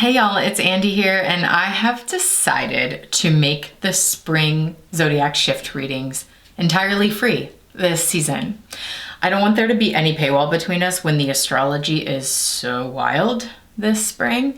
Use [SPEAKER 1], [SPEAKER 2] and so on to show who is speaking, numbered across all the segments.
[SPEAKER 1] Hey y'all, it's Andy here, and I have decided to make the spring zodiac shift readings entirely free this season. I don't want there to be any paywall between us when the astrology is so wild this spring.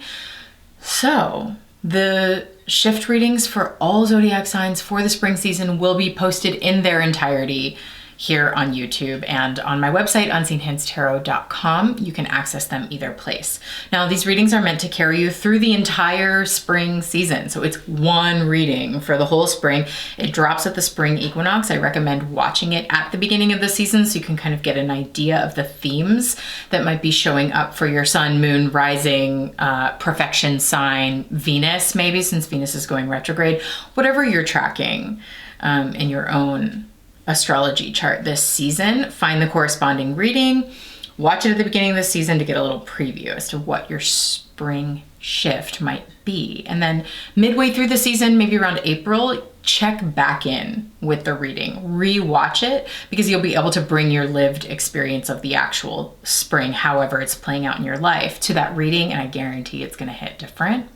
[SPEAKER 1] So the shift readings for all zodiac signs for the spring season will be posted in their entirety here on YouTube and on my website, unseenhintstarot.com. You can access them either place. Now, these readings are meant to carry you through the entire spring season. So it's one reading for the whole spring. It drops at the spring equinox. I recommend watching it at the beginning of the season so you can kind of get an idea of the themes that might be showing up for your sun, moon, rising, perfection sign, Venus, maybe, since Venus is going retrograde, whatever you're tracking in your own astrology chart this season. Find the corresponding reading, watch it at the beginning of the season to get a little preview as to what your spring shift might be. And then midway through the season, maybe around April, check back in with the reading, rewatch it, because you'll be able to bring your lived experience of the actual spring, however it's playing out in your life, to that reading, and I guarantee it's going to hit different.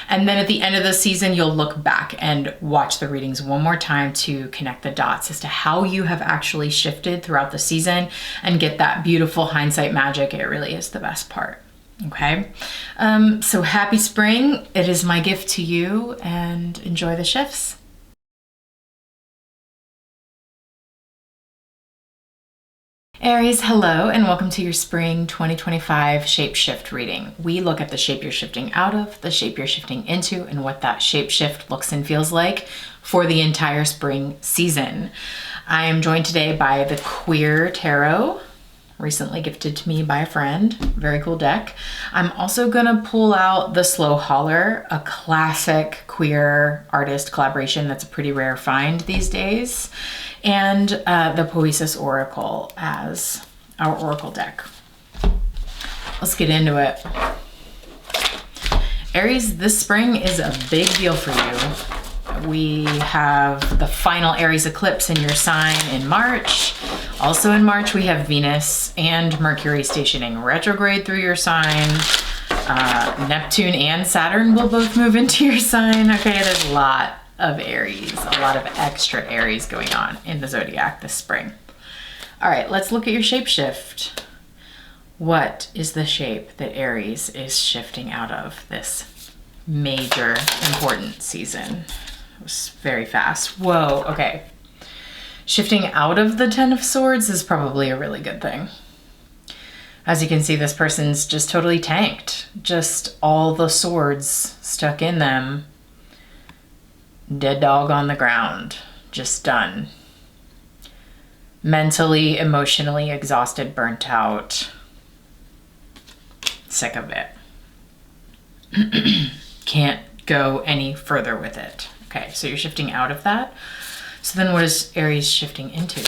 [SPEAKER 1] And then at the end of the season, you'll look back and watch the readings one more time to connect the dots as to how you have actually shifted throughout the season and get that beautiful hindsight magic. It really is the best part. Okay. So happy spring. It is my gift to you, and enjoy the shifts. Aries, hello, and welcome to your spring 2025 shape shift reading. We look at the shape you're shifting out of, the shape you're shifting into, and what that shape shift looks and feels like for the entire spring season. I am joined today by the Queer Tarot, recently gifted to me by a friend. Very cool deck. I'm also gonna pull out the Slow Holler, a classic queer artist collaboration that's a pretty rare find these days, and the Poesis Oracle as our oracle deck. Let's get into it. Aries, this spring is a big deal for you. We have the final Aries eclipse in your sign in March. Also in March, we have Venus and Mercury stationing retrograde through your sign. Neptune and Saturn will both move into your sign. Okay, there's a lot of Aries, a lot of extra Aries going on in the zodiac this spring. All right, let's look at your shape shift. What is the shape that Aries is shifting out of this major important season? It was very fast. Whoa, okay. Shifting out of the Ten of Swords is probably a really good thing. As you can see, this person's just totally tanked. Just all the swords stuck in them. Dead dog on the ground, just done. Mentally, emotionally exhausted, burnt out, sick of it. Can't go any further with it. Okay, so you're shifting out of that. So then what is Aries shifting into?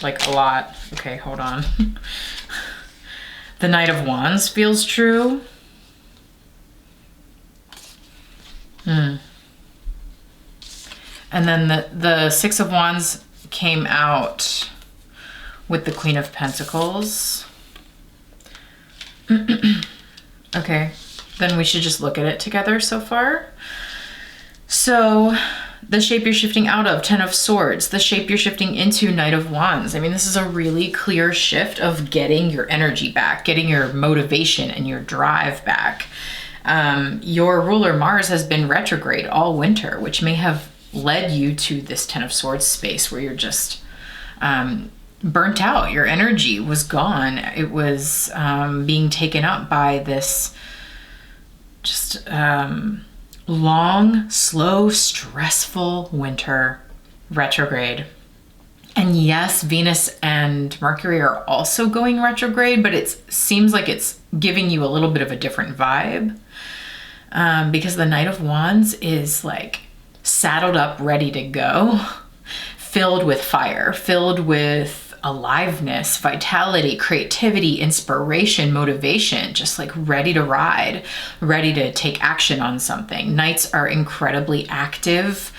[SPEAKER 1] Like a lot. Okay, hold on. The Knight of Wands feels true. And then the Six of Wands came out with the Queen of Pentacles. Okay, then we should just look at it together so far. So the shape you're shifting out of, Ten of Swords, the shape you're shifting into, Knight of Wands. I mean, this is a really clear shift of getting your energy back, getting your motivation and your drive back. Your ruler Mars has been retrograde all winter, which may have led you to this Ten of Swords space where you're just burnt out. Your energy was gone. It was being taken up by this just long, slow, stressful winter retrograde. And yes, Venus and Mercury are also going retrograde, but it seems like it's giving you a little bit of a different vibe because the Knight of Wands is like saddled up, ready to go, filled with fire, filled with aliveness, vitality, creativity, inspiration, motivation, just like ready to ride, ready to take action on something. Knights are incredibly active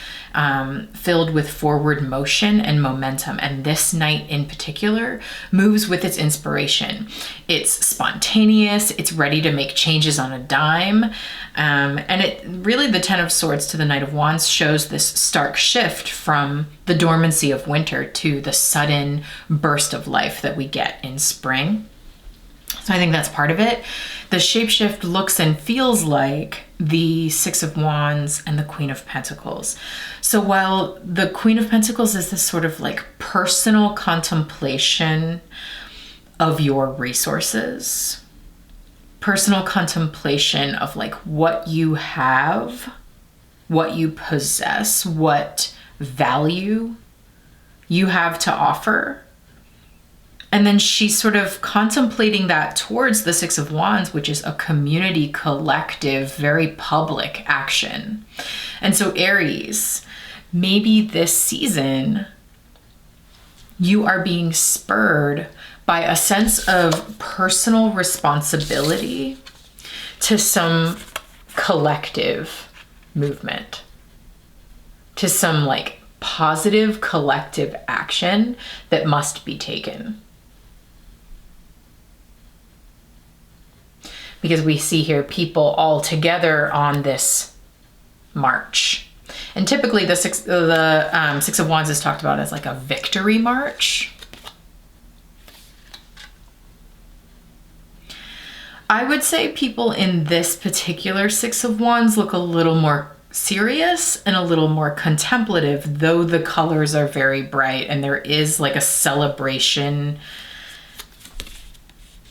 [SPEAKER 1] filled with forward motion and momentum. And this night in particular moves with its inspiration. It's spontaneous, it's ready to make changes on a dime. And it really, the Ten of Swords to the Knight of Wands shows this stark shift from the dormancy of winter to the sudden burst of life that we get in spring. So I think that's part of it. The shapeshift looks and feels like the Six of Wands and the Queen of Pentacles. So while the Queen of Pentacles is this sort of like personal contemplation of your resources, personal contemplation of like what you have, what you possess, what value you have to offer. And then she's sort of contemplating that towards the Six of Wands, which is a community, collective, very public action. And so Aries, maybe this season, you are being spurred by a sense of personal responsibility to some collective movement, to some like positive collective action that must be taken. Because we see here people all together on this march. And typically the Six of Wands is talked about as like a victory march. I would say people in this particular Six of Wands look a little more serious and a little more contemplative, though the colors are very bright and there is like a celebration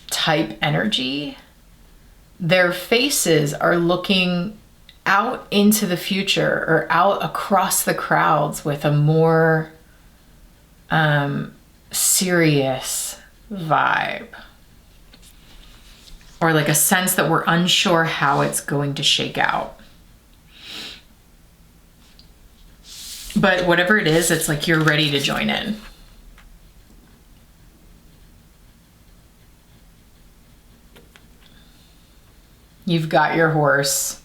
[SPEAKER 1] type energy. Their faces are looking out into the future or out across the crowds with a more serious vibe, or like a sense that we're unsure how it's going to shake out. But whatever it is, it's like you're ready to join in. You've got your horse.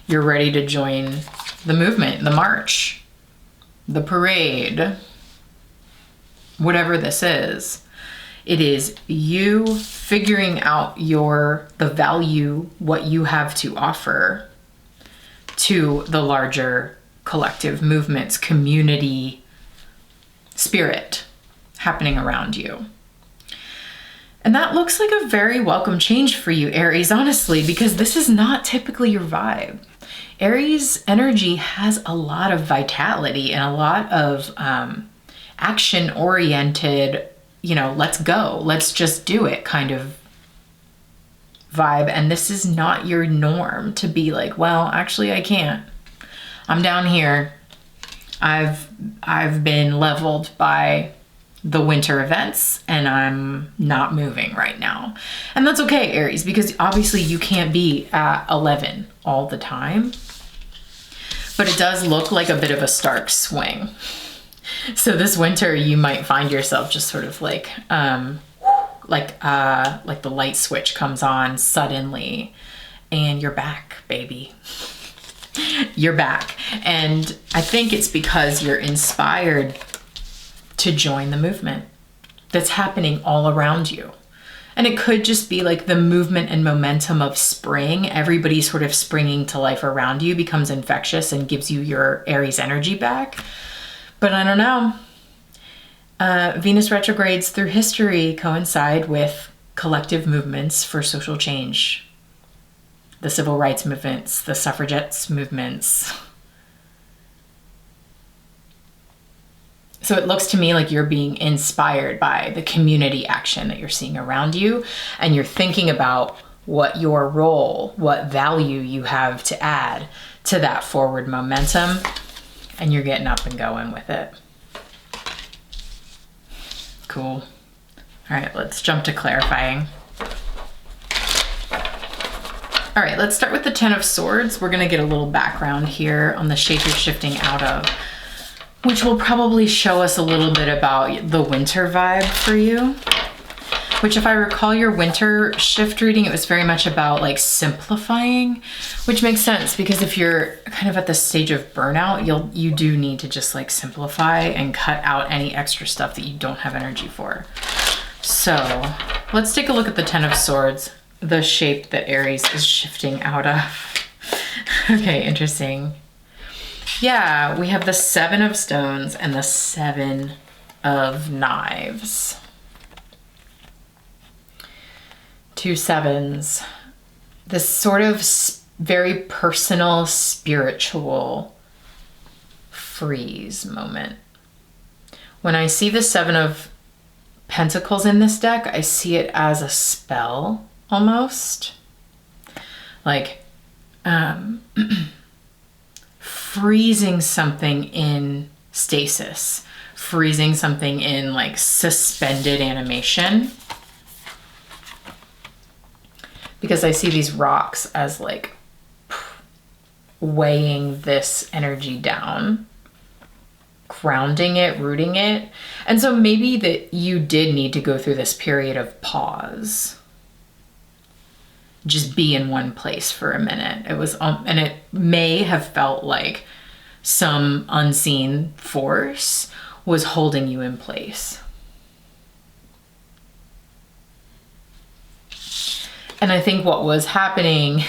[SPEAKER 1] You're ready to join the movement, the march, the parade, whatever this is. It is you figuring out the value, what you have to offer to the larger collective movements, community spirit happening around you. And that looks like a very welcome change for you, Aries, honestly, because this is not typically your vibe. Aries energy has a lot of vitality and a lot of action-oriented, let's go, let's just do it kind of vibe. And this is not your norm to be like, well, actually I can't. I'm down here. I've been leveled by the winter events and I'm not moving right now. And that's okay, Aries, because obviously you can't be at 11 all the time, but it does look like a bit of a stark swing. So this winter you might find yourself just sort of like the light switch comes on suddenly and you're back, baby. You're back. And I think it's because you're inspired to join the movement that's happening all around you. And it could just be like the movement and momentum of spring. Everybody sort of springing to life around you becomes infectious and gives you your Aries energy back. But I don't know. Venus retrogrades through history coincide with collective movements for social change. The civil rights movements, the suffragettes movements. So it looks to me like you're being inspired by the community action that you're seeing around you, and you're thinking about what your role, what value you have to add to that forward momentum, and you're getting up and going with it. Cool. All right, let's jump to clarifying. All right, let's start with the Ten of Swords. We're gonna get a little background here on the shape you're shifting out of, which will probably show us a little bit about the winter vibe for you. which if I recall your winter shift reading, it was very much about like simplifying, which makes sense because if you're kind of at the stage of burnout, you do need to just like simplify and cut out any extra stuff that you don't have energy for. So let's take a look at the 10 of Swords, the shape that Aries is shifting out of. Okay, interesting. Yeah, we have the 7 of Stones and the 7 of Knives. 2 sevens. This sort of very personal, spiritual freeze moment. When I see the 7 of Pentacles in this deck, I see it as a spell almost. Like, freezing something in stasis, freezing something in like suspended animation. Because I see these rocks as like weighing this energy down, grounding it, rooting it. And so maybe that you did need to go through this period of pause. Just be in one place for a minute. It was, and it may have felt like some unseen force was holding you in place. And I think what was happening,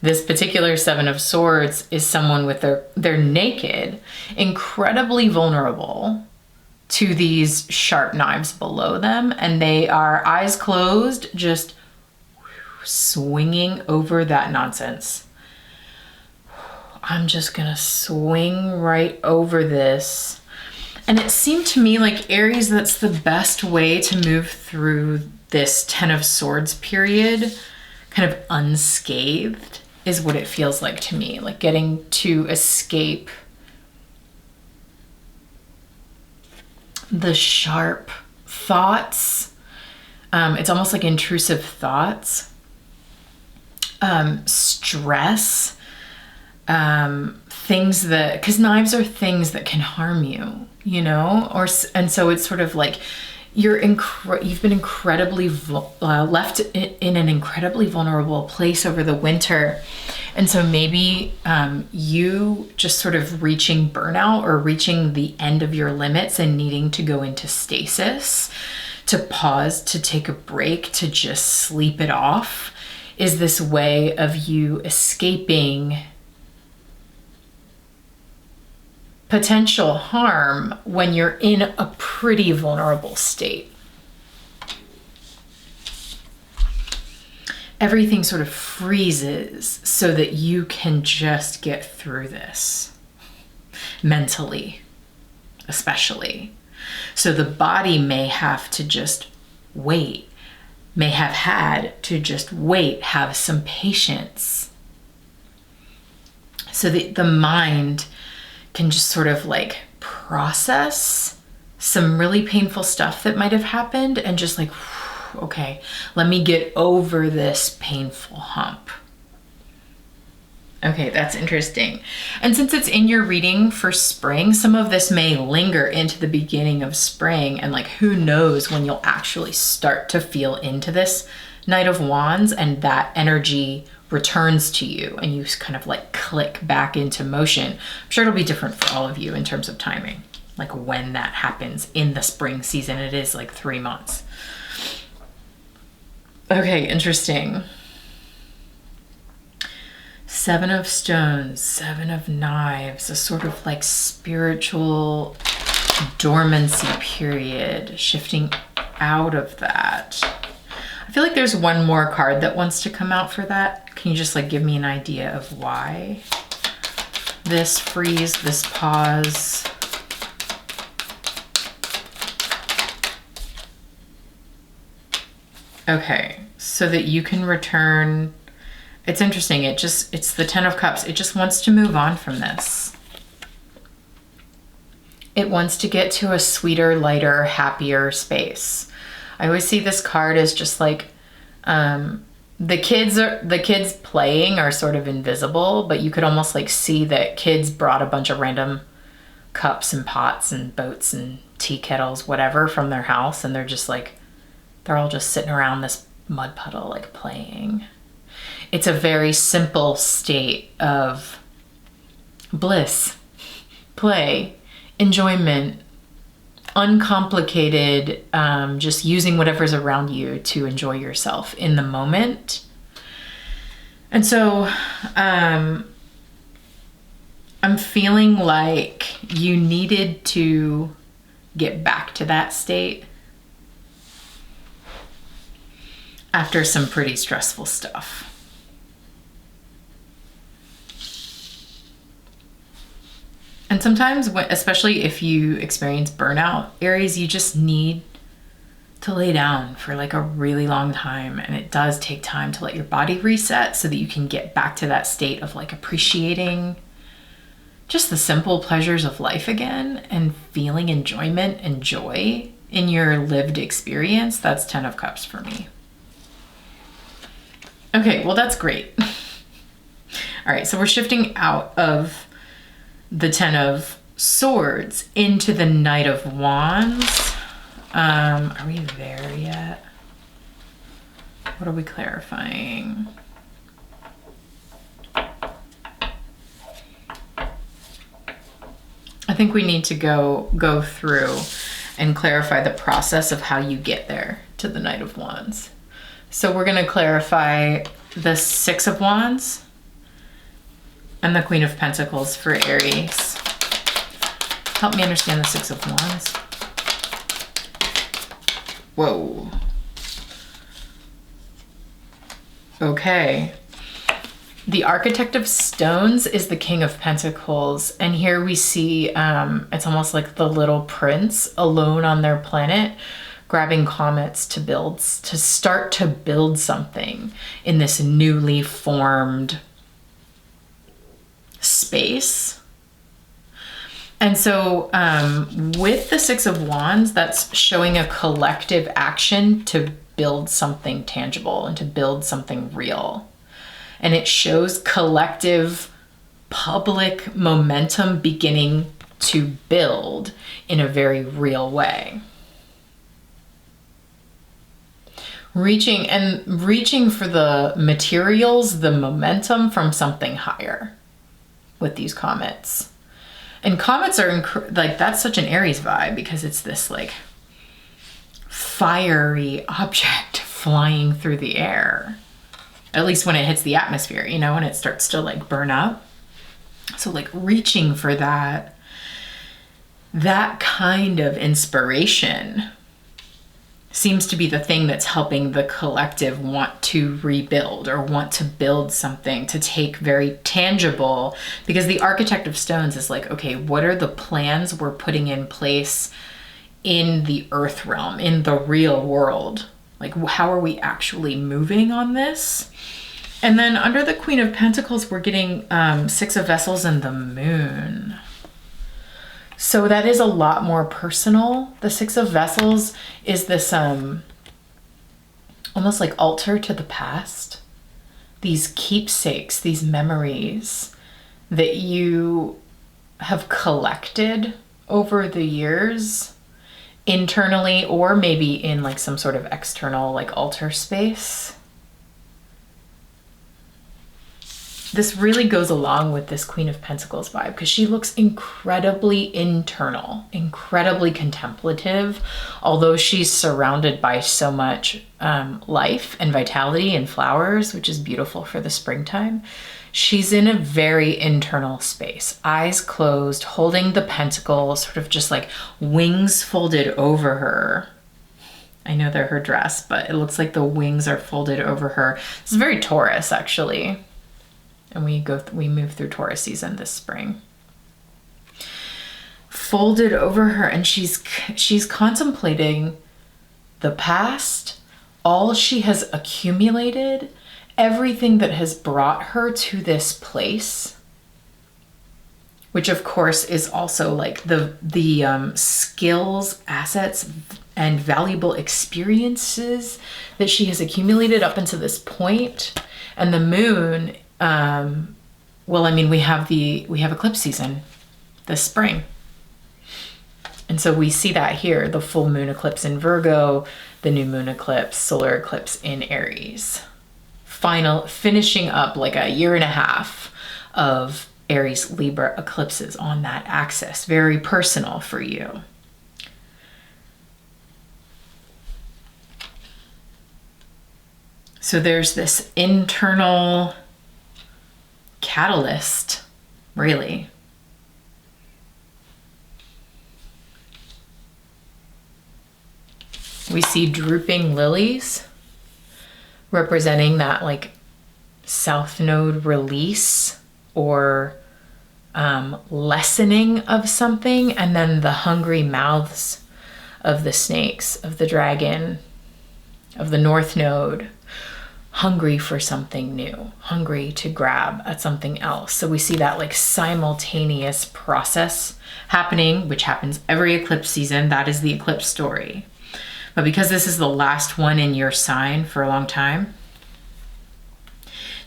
[SPEAKER 1] this particular 7 of Swords is someone with they're naked, incredibly vulnerable to these sharp knives below them. And they are eyes closed, just swinging over that nonsense. I'm just gonna swing right over this. And it seemed to me like Aries, that's the best way to move through this 10 of Swords period, kind of unscathed, is what it feels like to me. Like getting to escape the sharp thoughts. It's almost like intrusive thoughts. Stress, things that, because knives are things that can harm you, you know, and so it's sort of like you've been incredibly left in an incredibly vulnerable place over the winter. And so maybe you just sort of reaching burnout or reaching the end of your limits and needing to go into stasis, to pause, to take a break, to just sleep it off, is this way of you escaping potential harm when you're in a pretty vulnerable state. Everything sort of freezes so that you can just get through this mentally, especially. So the body may have to just wait, may have had to just wait, have some patience, so that the mind can just sort of like process some really painful stuff that might have happened and just like, okay, let me get over this painful hump. Okay, that's interesting. And since it's in your reading for spring, some of this may linger into the beginning of spring, and like who knows when you'll actually start to feel into this Knight of Wands and that energy returns to you and you kind of like click back into motion. I'm sure it'll be different for all of you in terms of timing, like when that happens in the spring season. It is like 3 months. Okay, interesting. 7 of Stones, 7 of Knives, a sort of like spiritual dormancy period, shifting out of that. I feel like there's one more card that wants to come out for that. Can you just like give me an idea of why? This freeze, this pause. Okay, so that you can return. It's interesting. It's the 10 of Cups. It just wants to move on from this. It wants to get to a sweeter, lighter, happier space. I always see this card as just like, the kids playing are sort of invisible, but you could almost like see that kids brought a bunch of random cups and pots and boats and tea kettles, whatever, from their house. And they're just like They're all just sitting around this mud puddle, like playing. It's a very simple state of bliss, play, enjoyment, uncomplicated, just using whatever's around you to enjoy yourself in the moment. And so I'm feeling like you needed to get back to that state after some pretty stressful stuff. And sometimes, especially if you experience burnout, Aries, you just need to lay down for like a really long time. And it does take time to let your body reset so that you can get back to that state of like appreciating just the simple pleasures of life again and feeling enjoyment and joy in your lived experience. That's 10 of Cups for me. Okay, well, that's great. All right, so we're shifting out of the 10 of Swords into the Knight of Wands. Are we there yet? What are we clarifying? I think we need to go through and clarify the process of how you get there to the Knight of Wands. So we're going to clarify the 6 of Wands and the Queen of Pentacles for Aries. Help me understand the 6 of Wands. Whoa. Okay. The Architect of Stones is the King of Pentacles. And here we see, it's almost like the little prince alone on their planet, grabbing comets to start to build something in this newly formed space. And so with the 6 of Wands, that's showing a collective action to build something tangible and to build something real. And it shows collective public momentum beginning to build in a very real way. Reaching for the materials, the momentum from something higher with these comets. And comets are like, that's such an Aries vibe because it's this like fiery object flying through the air. At least when it hits the atmosphere, you know, when it starts to like burn up. So like reaching for that kind of inspiration seems to be the thing that's helping the collective want to rebuild or want to build something to take very tangible, because the Architect of Stones is like, okay, what are the plans we're putting in place in the earth realm, in the real world? Like, how are we actually moving on this? And then under the Queen of Pentacles, we're getting 6 of Vessels and the Moon. So that is a lot more personal. The 6 of Vessels is this almost like altar to the past. These keepsakes, these memories that you have collected over the years internally, or maybe in like some sort of external like altar space. This really goes along with this Queen of Pentacles vibe because she looks incredibly internal, incredibly contemplative, although she's surrounded by so much life and vitality and flowers, which is beautiful for the springtime. She's in a very internal space, eyes closed, holding the pentacle, sort of just like wings folded over her. I know they're her dress, but it looks like the wings are folded over her. It's very Taurus, actually. And we move through Taurus season this spring. Folded over her, and she's contemplating the past, all she has accumulated, everything that has brought her to this place, which of course is also like the skills, assets, and valuable experiences that she has accumulated up until this point. And the Moon, well, I mean, we have eclipse season this spring. And And so we see that here, the full moon eclipse in Virgo, the new moon eclipse, solar eclipse in Aries. Finishing up like a year and a half of Aries Libra eclipses on that axis. Very personal for you. So there's this internal catalyst, really. We see drooping lilies, representing that like south node release or lessening of something, and then the hungry mouths of the snakes, of the dragon, of the north node, hungry for something new, hungry to grab at something else. So we see that like simultaneous process happening, which happens every eclipse season. That is the eclipse story. But because this is the last one in your sign for a long time,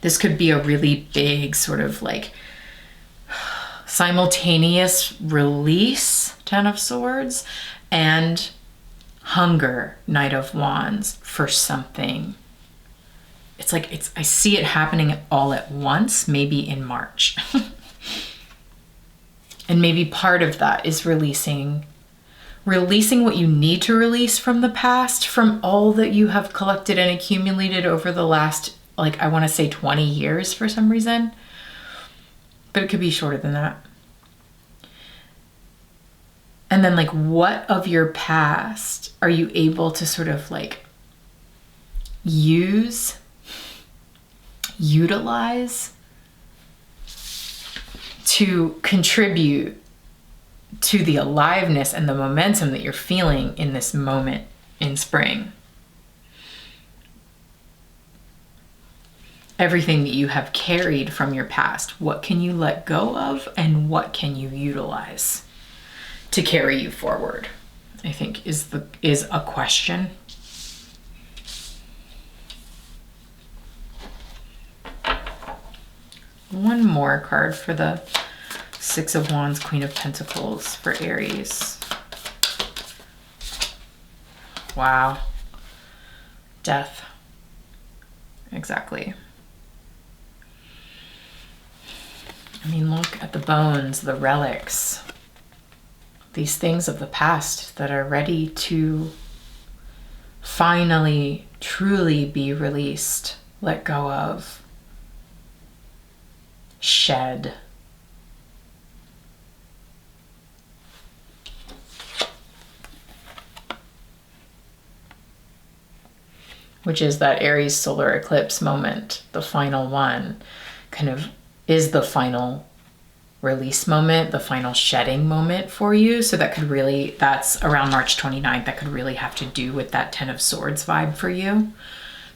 [SPEAKER 1] this could be a really big sort of like simultaneous release, Ten of Swords, and hunger, Knight of Wands, for something. It's like, I see it happening all at once, maybe in March. And maybe part of that is releasing what you need to release from the past, from all that you have collected and accumulated over the last, like, I want to say 20 years for some reason, but it could be shorter than that. And then like, what of your past are you able to sort of like utilize to contribute to the aliveness and the momentum that you're feeling in this moment in spring? Everything that you have carried from your past, what can you let go of and what can you utilize to carry you forward? I think is a question. One more card for the Six of Wands, Queen of Pentacles for Aries. Wow. Death. Exactly. I mean, look at the bones, the relics, these things of the past that are ready to finally, truly be released, let go of, shed. Which is that Aries solar eclipse moment, the final one, kind of is the final release moment, the final shedding moment for you. So that could really, that's around March 29th, that could really have to do with that Ten of Swords vibe for you.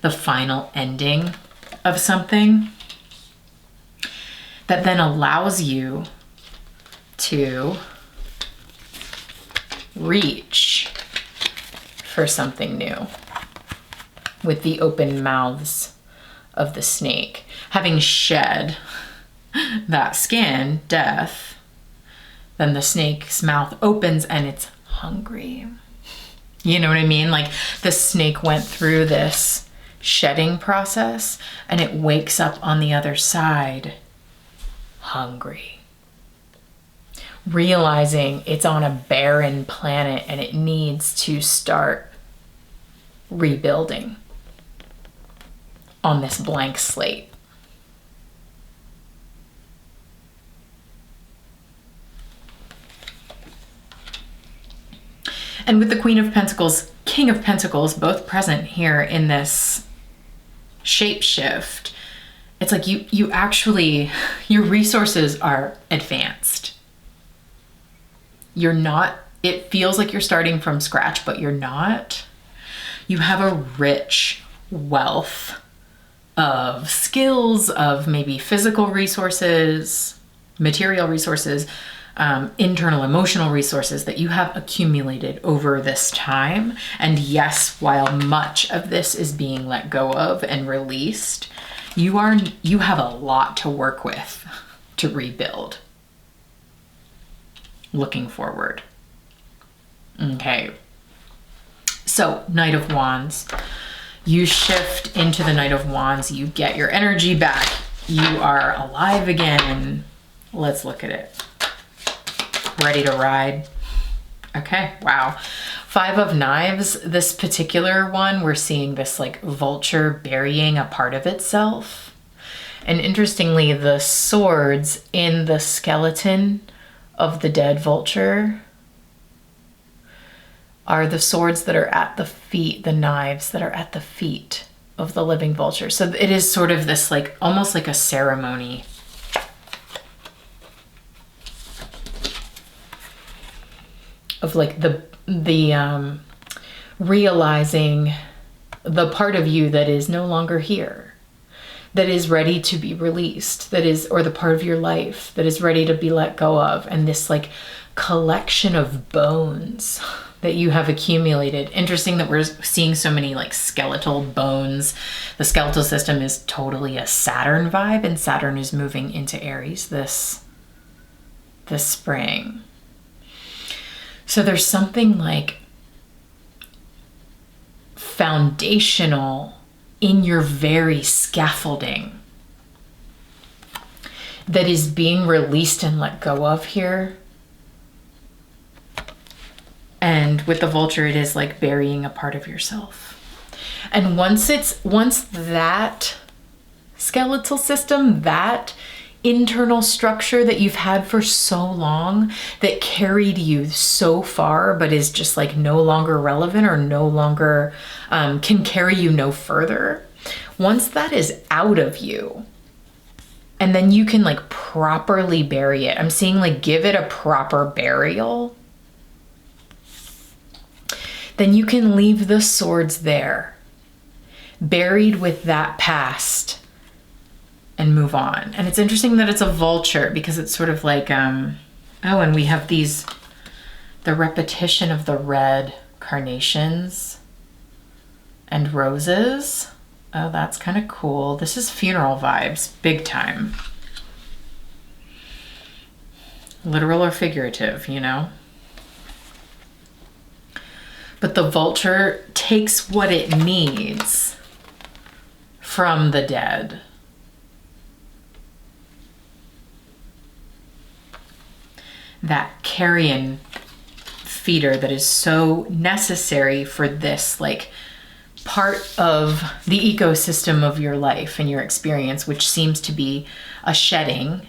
[SPEAKER 1] The final ending of something that then allows you to reach for something new with the open mouths of the snake. Having shed that skin, death, then the snake's mouth opens and it's hungry. You know what I mean? Like the snake went through this shedding process and it wakes up on the other side hungry. Realizing it's on a barren planet and it needs to start rebuilding on this blank slate. And with the Queen of Pentacles, King of Pentacles, both present here in this shape shift, it's like you actually, your resources are advanced. You're not, it feels like you're starting from scratch, but you're not. You have a rich wealth of skills, of maybe physical resources, material resources, internal emotional resources that you have accumulated over this time. And yes, while much of this is being let go of and released, you have a lot to work with to rebuild looking forward. Okay. So, Knight of Wands. You shift into the Knight of Wands. You get your energy back. You are alive again. Let's look at it. Ready to ride. Okay, wow. Five of Knives. This particular one, we're seeing this like vulture burying a part of itself. And interestingly, the swords in the skeleton of the dead vulture are the swords that are at the feet, the knives that are at the feet of the living vulture. So it is sort of this like, almost like a ceremony. Of like the realizing the part of you that is no longer here, that is ready to be released, that is, or the part of your life that is ready to be let go of. And this like collection of bones that you have accumulated. Interesting that we're seeing so many like skeletal bones. The skeletal system is totally a Saturn vibe, and Saturn is moving into Aries this spring. So there's something like foundational in your very scaffolding that is being released and let go of here. And with the vulture, it is like burying a part of yourself. And once that skeletal system, that internal structure that you've had for so long, that carried you so far, but is just like no longer relevant or no longer can carry you no further. Once that is out of you, and then you can like properly bury it. I'm seeing like give it a proper burial. Then you can leave the swords there, buried with that past, and move on. And it's interesting that it's a vulture, because it's sort of like, oh, and we have the repetition of the red carnations and roses. Oh, that's kind of cool. This is funeral vibes, big time. Literal or figurative, you know? But the vulture takes what it needs from the dead. That carrion feeder that is so necessary for this like part of the ecosystem of your life and your experience, which seems to be a shedding,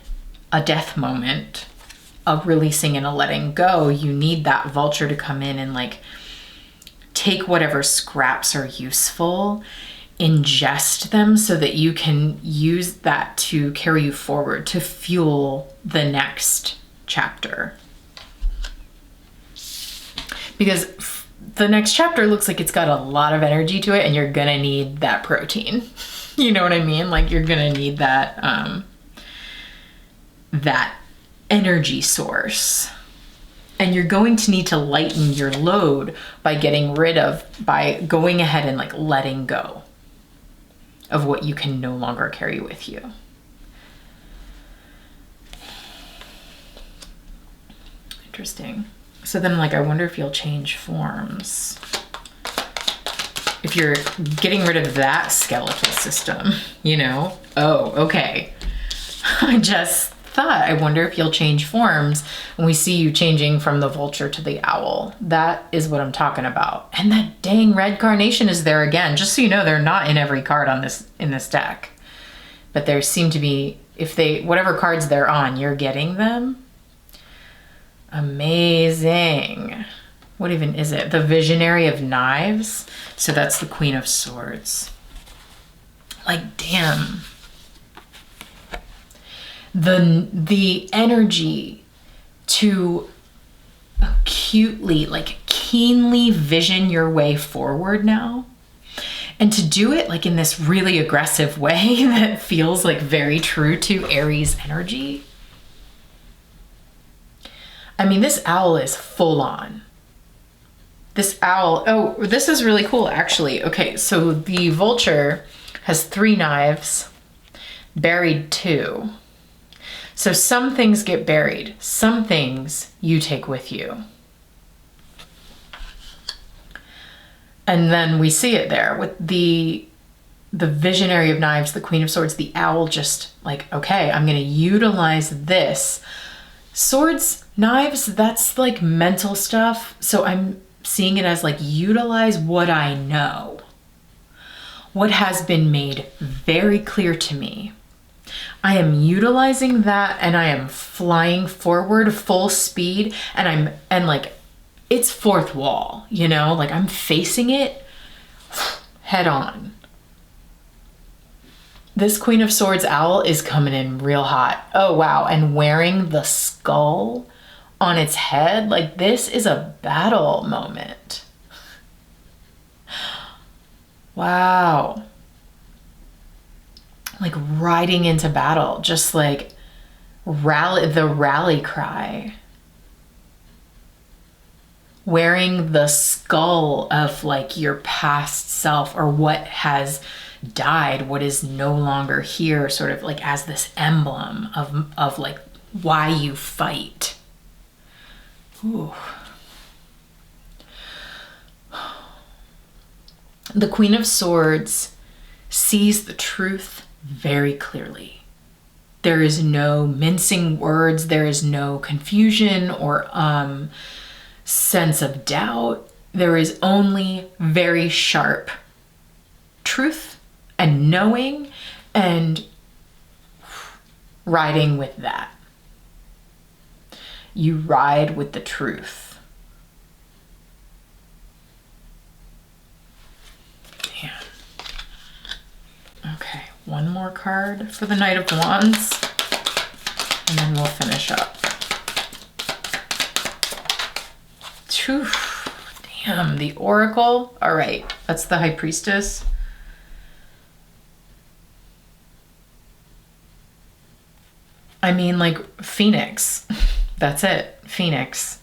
[SPEAKER 1] a death moment, a releasing and a letting go. You need that vulture to come in and like take whatever scraps are useful, ingest them so that you can use that to carry you forward, to fuel the next chapter. Because the next chapter looks like it's got a lot of energy to it, and you're gonna need that protein. You know what I mean? Like you're gonna need that that energy source. And you're going to need to lighten your load by going ahead and like letting go of what you can no longer carry with you. Interesting. So then like, I wonder if you'll change forms. If you're getting rid of that skeletal system, you know? Oh, okay. I just thought, I wonder if you'll change forms when we see you changing from the vulture to the owl. That is what I'm talking about. And that dang red carnation is there again. Just so you know, they're not in every card in this deck. But there seem to be, whatever cards they're on, you're getting them. Amazing. What even is it? The Visionary of Knives. So that's the Queen of Swords. Like, damn. The energy to acutely, like keenly vision your way forward now, and to do it like in this really aggressive way that feels like very true to Aries energy. I mean, this owl is full on. This owl, oh, this is really cool actually. Okay, so the vulture has 3 knives, buried 2. So some things get buried, some things you take with you. And then we see it there with the visionary of knives, the Queen of Swords, the owl, just like, okay, I'm going to utilize this. Swords, knives, that's like mental stuff. So I'm seeing it as like, utilize what I know, what has been made very clear to me. I am utilizing that and I am flying forward full speed, and like, it's fourth wall, you know, like I'm facing it head on. This Queen of Swords owl is coming in real hot. Oh, wow. And wearing the skull on its head. Like, this is a battle moment. Wow. Like riding into battle, just like the rally cry. Wearing the skull of like your past self, or what has died, what is no longer here, sort of like as this emblem of like why you fight. Ooh. The Queen of Swords sees the truth very clearly. There is no mincing words, there is no confusion or sense of doubt. There is only very sharp truth and knowing and riding with that. You ride with the truth. Damn. Okay, one more card for the Knight of Wands, and then we'll finish up. Whew. Damn, the Oracle. All right, that's the High Priestess. I mean, like, Phoenix. That's it, Phoenix.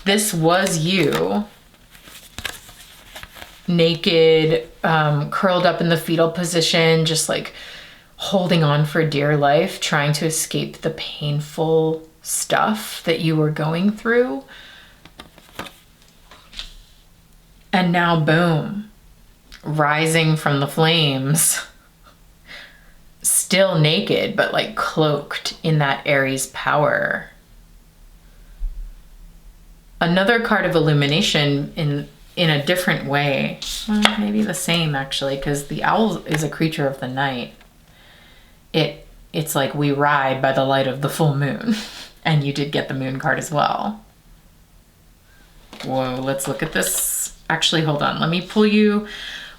[SPEAKER 1] This was you, naked, curled up in the fetal position, just like holding on for dear life, trying to escape the painful stuff that you were going through. And now, boom, rising from the flames, still naked, but like cloaked in that Aries power. Another card of illumination in a different way. Well, maybe the same actually, because the owl is a creature of the night. It's like we ride by the light of the full moon. And you did get the moon card as well. Whoa, let's look at this. Actually, hold on. Let me pull you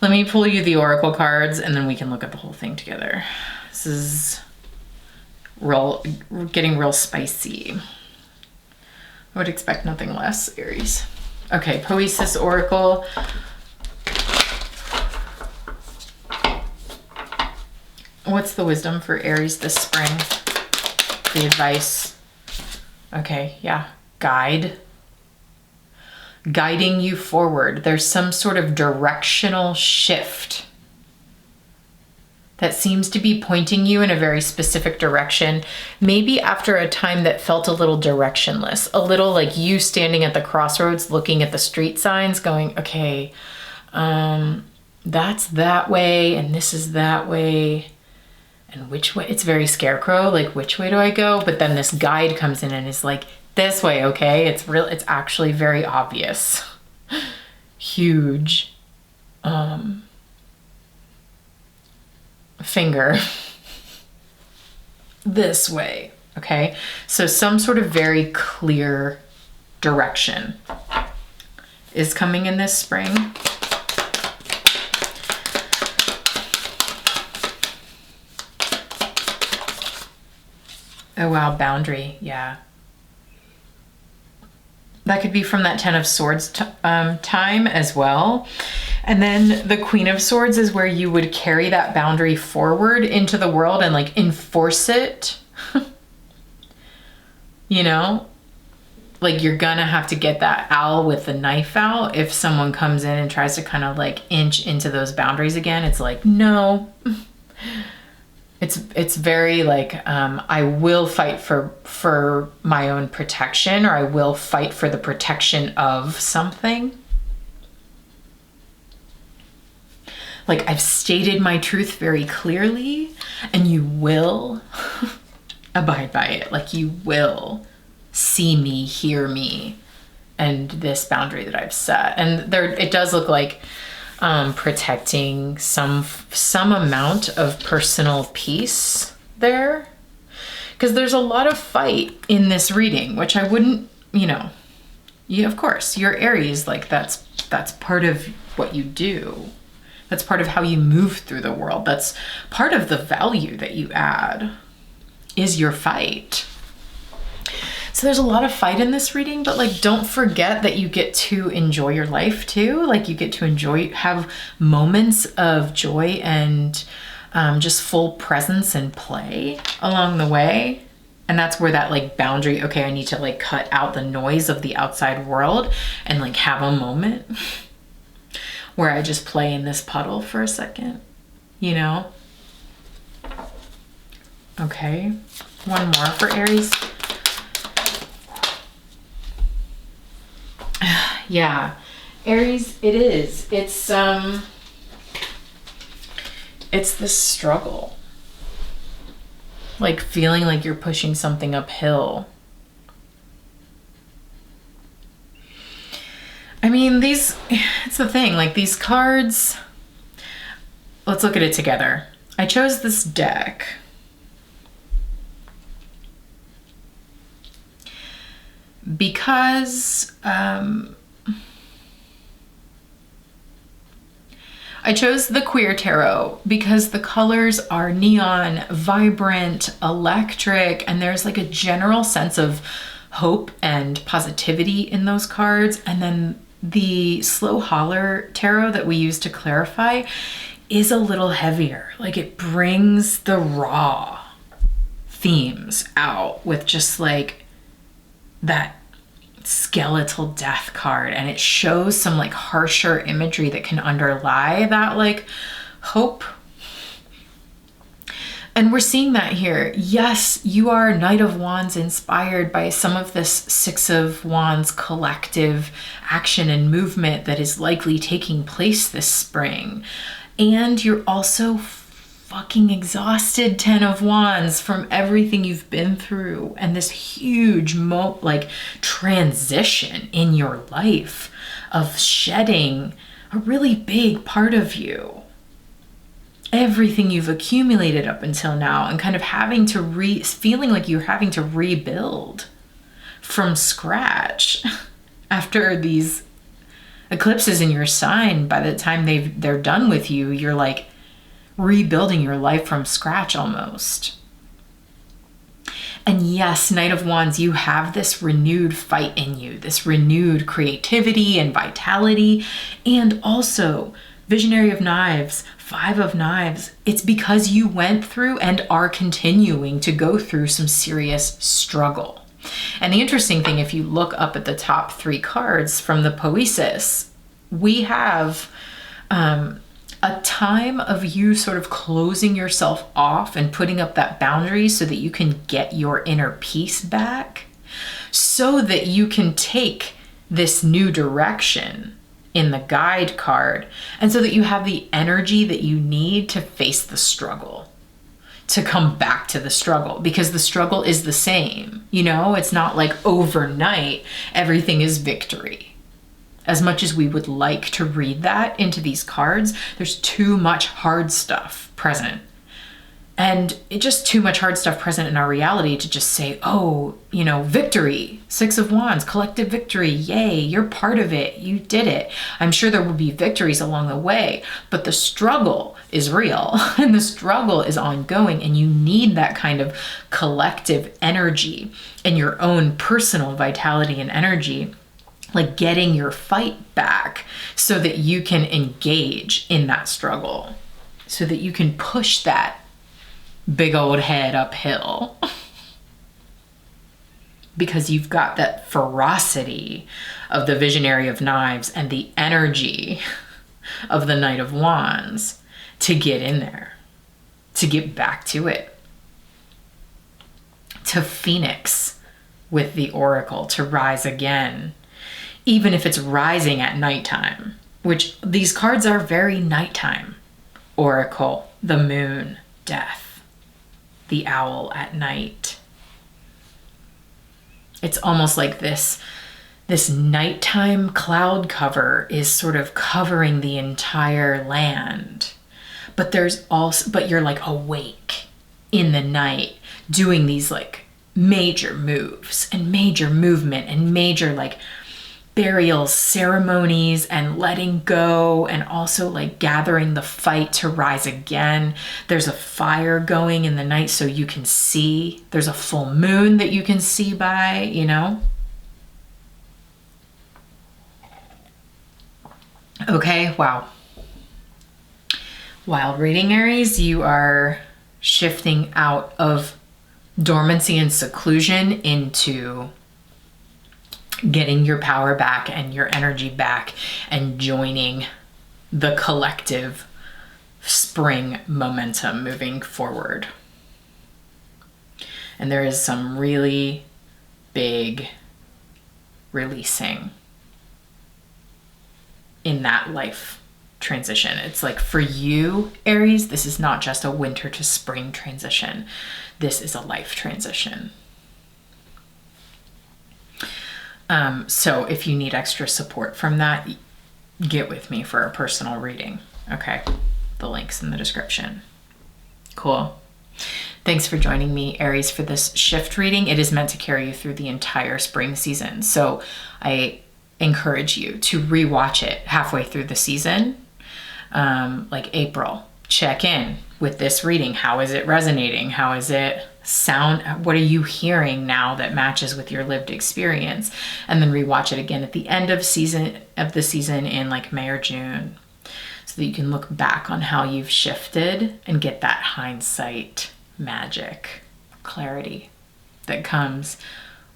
[SPEAKER 1] the Oracle cards, and then we can look at the whole thing together. This is getting real spicy. I would expect nothing less, Aries. Okay, Poesis Oracle. What's the wisdom for Aries this spring? The advice. Okay, yeah. Guiding you forward. There's some sort of directional shift that seems to be pointing you in a very specific direction. Maybe after a time that felt a little directionless, a little like you standing at the crossroads, looking at the street signs going, okay, that's that way and this is that way. And which way? It's very Scarecrow, like which way do I go? But then this guide comes in and is like, this way, okay? It's actually very obvious. Huge finger this way, okay? So some sort of very clear direction is coming in this spring. Oh wow, boundary, yeah. That could be from that 10 of Swords time as well. And then the Queen of Swords is where you would carry that boundary forward into the world and like enforce it. You know, like you're gonna have to get that owl with the knife out. If someone comes in and tries to kind of like inch into those boundaries again, it's like, no. It's very like, I will fight for my own protection, or I will fight for the protection of something. Like, I've stated my truth very clearly, and you will abide by it. Like, you will see me, hear me, and this boundary that I've set. And there, it does look like protecting some amount of personal peace there, because there's a lot of fight in this reading, which I wouldn't, of course, you're Aries, like that's part of what you do. That's part of how you move through the world. That's part of the value that you add, is your fight. So there's a lot of fight in this reading, but like, don't forget that you get to enjoy your life too. Like, you get to have moments of joy and just full presence and play along the way. And that's where that like boundary, okay, I need to like cut out the noise of the outside world and like have a moment where I just play in this puddle for a second, Okay, one more for Aries. Yeah, Aries, it is. It's this struggle. Like feeling like you're pushing something uphill. I mean, it's the thing, like these cards, let's look at it together. I chose this deck because I chose the Queer Tarot because the colors are neon, vibrant, electric, and there's like a general sense of hope and positivity in those cards. And then the slow Holler tarot that we use to clarify is a little heavier. Like, it brings the raw themes out with just like that skeletal death card, and it shows some like harsher imagery that can underlie that like hope. And we're seeing that here. Yes, you are Knight of Wands inspired by some of this Six of Wands collective action and movement that is likely taking place this spring. And you're also fucking exhausted, Ten of Wands, from everything you've been through and this huge transition in your life of shedding a really big part of you. Everything you've accumulated up until now, and kind of feeling like you're having to rebuild from scratch after these eclipses in your sign. By the time they're done with you, you're like rebuilding your life from scratch almost. And yes, Knight of Wands, you have this renewed fight in you, this renewed creativity and vitality, and also Visionary of Knives, Five of Knives. It's because you went through and are continuing to go through some serious struggle. And the interesting thing, if you look up at the top 3 cards from the Poesis, we have a time of you sort of closing yourself off and putting up that boundary so that you can get your inner peace back, so that you can take this new direction in the guide card, and so that you have the energy that you need to face the struggle, to come back to the struggle, because the struggle is the same. It's not like overnight everything is victory. As much as we would like to read that into these cards, there's too much hard stuff present. And it's just too much hard stuff present in our reality to just say, victory, Six of Wands, collective victory, yay, you're part of it, you did it. I'm sure there will be victories along the way, but the struggle is real and the struggle is ongoing, and you need that kind of collective energy and your own personal vitality and energy, like getting your fight back so that you can engage in that struggle, so that you can push that big old head uphill, because you've got that ferocity of the Visionary of Knives and the energy of the Knight of Wands to get in there, to get back to it, to phoenix with the Oracle, to rise again, even if it's rising at nighttime, which these cards are very nighttime. oracle, the moon, death, the owl at night. It's almost like this nighttime cloud cover is sort of covering the entire land. But you're like awake in the night doing these like major moves and major movement and major like burial ceremonies and letting go, and also like gathering the fight to rise again. There's a fire going in the night so you can see. There's a full moon that you can see by, you know? Okay, wow. While reading Aries, you are shifting out of dormancy and seclusion into getting your power back and your energy back and joining the collective spring momentum moving forward. And there is some really big releasing in that life transition. It's like for you, Aries, this is not just a winter to spring transition. This is a life transition. So if you need extra support from that, get with me for a personal reading. Okay, the link's in the description. Cool. Thanks for joining me, Aries, for this shift reading. It is meant to carry you through the entire spring season. So I encourage you to rewatch it halfway through the season, like April. Check in with this reading. How is it resonating? How is it sound? What are you hearing now that matches with your lived experience? And then rewatch it again at the end of the season in like May or June, so that you can look back on how you've shifted and get that hindsight magic clarity that comes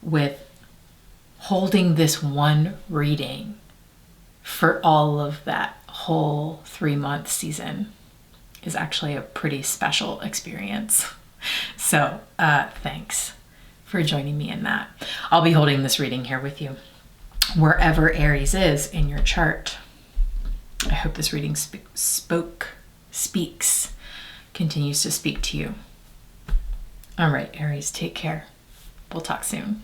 [SPEAKER 1] with holding this one reading for all of that whole 3-month season. Is actually a pretty special experience. So thanks for joining me in that. I'll be holding this reading here with you wherever Aries is in your chart. I hope this reading speaks, continues to speak to you. All right, Aries, take care. We'll talk soon.